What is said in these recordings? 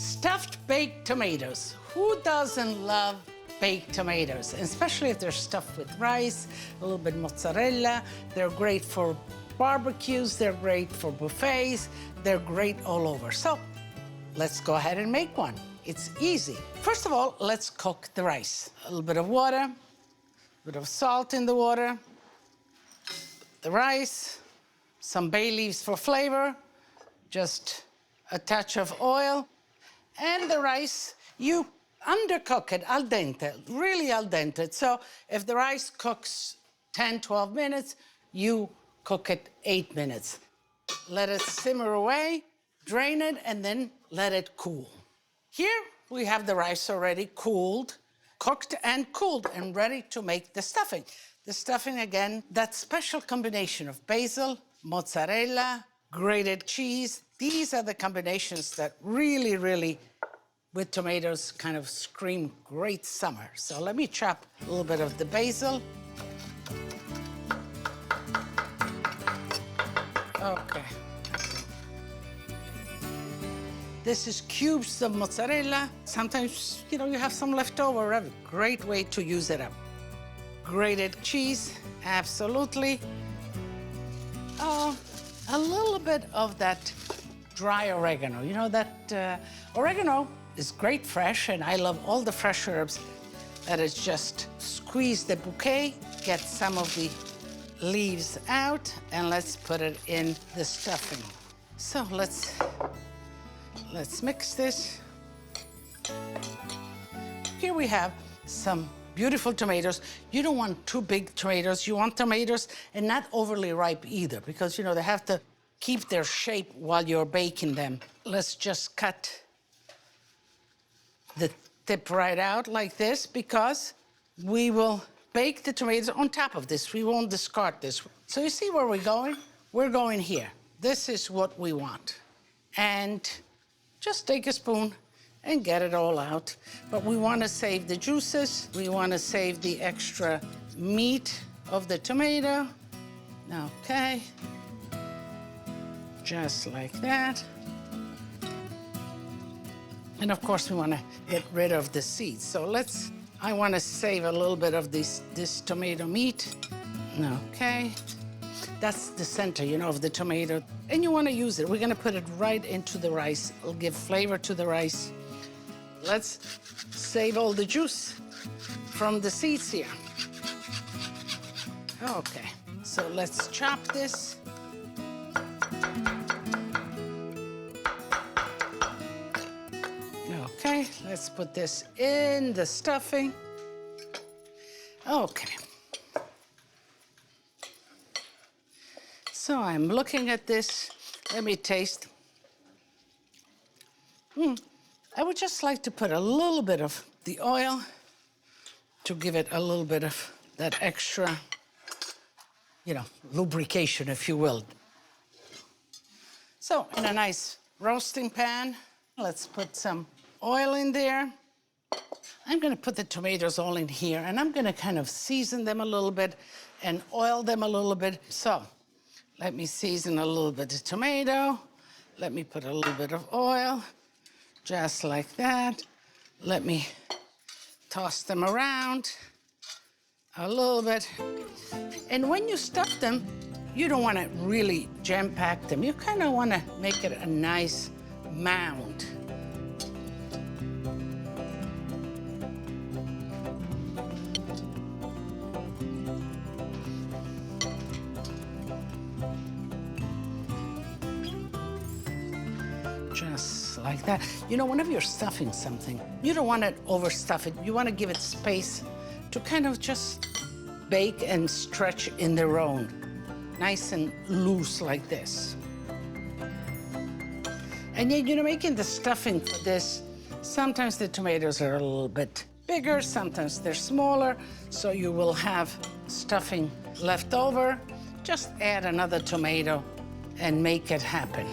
Stuffed baked tomatoes. Who doesn't love baked tomatoes? And especially if they're stuffed with rice, a little bit mozzarella. They're great for barbecues, they're great for buffets, they're great all over. So let's go ahead and make one. It's easy. First of all, let's cook the rice. A little bit of water, a bit of salt in the water, the rice, some bay leaves for flavor, just a touch of oil, and the rice, you undercook it al dente, really al dente. So if the rice cooks 10, 12 minutes, you cook it 8 minutes. Let it simmer away, drain it, and then let it cool. Here we have the rice already cooled, cooked and cooled, and ready to make the stuffing. The stuffing, again, that special combination of basil, mozzarella, grated cheese. These are the combinations that really, really, with tomatoes, kind of scream great summer. So let me chop a little bit of the basil. Okay. This is cubes of mozzarella. Sometimes, you have some left over. A great way to use it up. Grated cheese, absolutely. Oh, a little bit of that dry oregano. You know, that oregano is great fresh, and I love all the fresh herbs. That is just squeeze the bouquet, get some of the leaves out, and let's put it in the stuffing. So let's mix this. Here we have some beautiful tomatoes. You don't want too big tomatoes. You want tomatoes and not overly ripe either, because, they have to keep their shape while you're baking them. Let's just cut the tip right out like this, because we will bake the tomatoes on top of this. We won't discard this. So you see where we're going? We're going here. This is what we want. And just take a spoon and get it all out. But we want to save the juices. We want to save the extra meat of the tomato. Okay. Just like that. And of course, we want to get rid of the seeds. So I want to save a little bit of this tomato meat. Okay. That's the center, of the tomato. And you want to use it. We're going to put it right into the rice. It'll give flavor to the rice. Let's save all the juice from the seeds here. Okay, so let's chop this. Okay, let's put this in the stuffing. Okay. So I'm looking at this. Let me taste. I would just like to put a little bit of the oil to give it a little bit of that extra, lubrication, if you will. So in a nice roasting pan, let's put some oil in there. I'm going to put the tomatoes all in here, and I'm going to kind of season them a little bit and oil them a little bit. So let me season a little bit of tomato. Let me put a little bit of oil, just like that. Let me toss them around a little bit. And when you stuff them, you don't want to really jam-pack them. You kind of want to make it a nice mound. Just like that. Whenever you're stuffing something, you don't want to overstuff it. You want to give it space to kind of just bake and stretch in their own, nice and loose like this. And yet, making the stuffing for this, sometimes the tomatoes are a little bit bigger, sometimes they're smaller, so you will have stuffing left over. Just add another tomato and make it happen.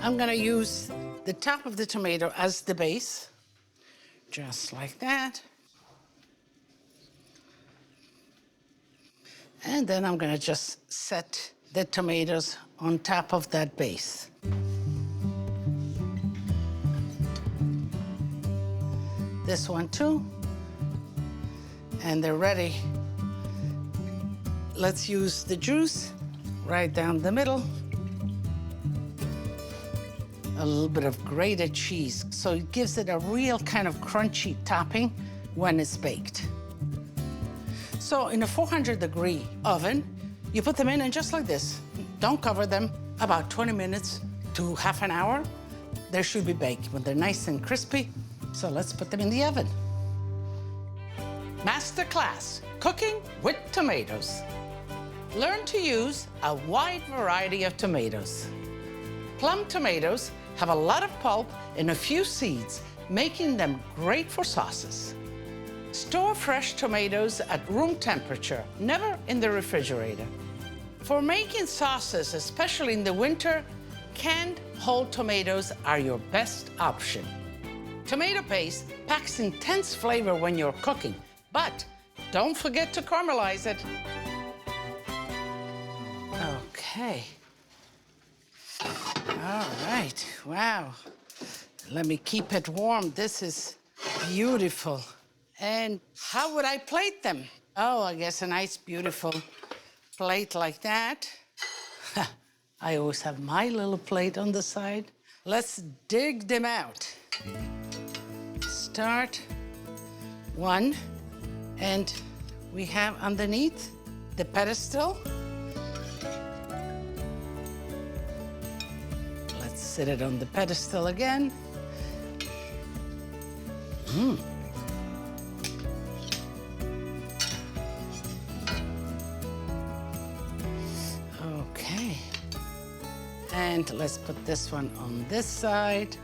I'm gonna use the top of the tomato as the base, just like that. And then I'm gonna just set the tomatoes on top of that base. this one too. And they're ready. Let's use the juice right down the middle. A little bit of grated cheese, so it gives it a real kind of crunchy topping when it's baked. So in a 400-degree oven, you put them in and just like this. Don't cover them. About 20 minutes to half an hour, they should be baked when they're nice and crispy. So let's put them in the oven. Masterclass, cooking with tomatoes. Learn to use a wide variety of tomatoes. Plum tomatoes have a lot of pulp and a few seeds, making them great for sauces. Store fresh tomatoes at room temperature, never in the refrigerator. For making sauces, especially in the winter, canned whole tomatoes are your best option. Tomato paste packs intense flavor when you're cooking, but don't forget to caramelize it. Okay. All right, wow. Let me keep it warm. This is beautiful. And how would I plate them? Oh, I guess a nice, beautiful plate like that. I always have my little plate on the side. Let's dig them out. Start one, and we have underneath the pedestal. Let's sit it on the pedestal again. Okay. And let's put this one on this side.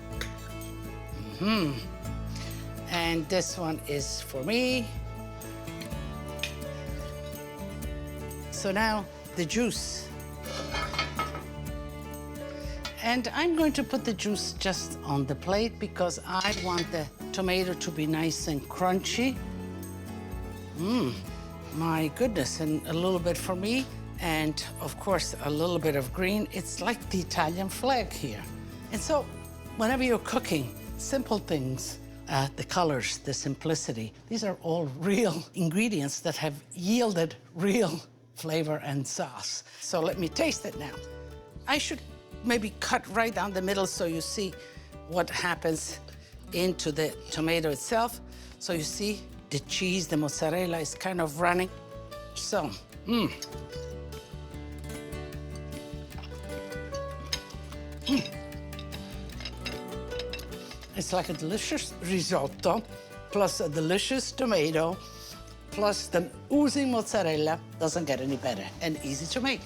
And this one is for me. So now the juice. And I'm going to put the juice just on the plate because I want the tomato to be nice and crunchy. My goodness, and a little bit for me. And of course, a little bit of green. It's like the Italian flag here. And so whenever you're cooking, simple things, the colors, the simplicity, these are all real ingredients that have yielded real flavor and sauce. So let me taste it now. I should maybe cut right down the middle so you see what happens into the tomato itself. So you see the cheese, the mozzarella is kind of running. So, It's like a delicious risotto, plus a delicious tomato, plus the oozing mozzarella. Doesn't get any better and easy to make.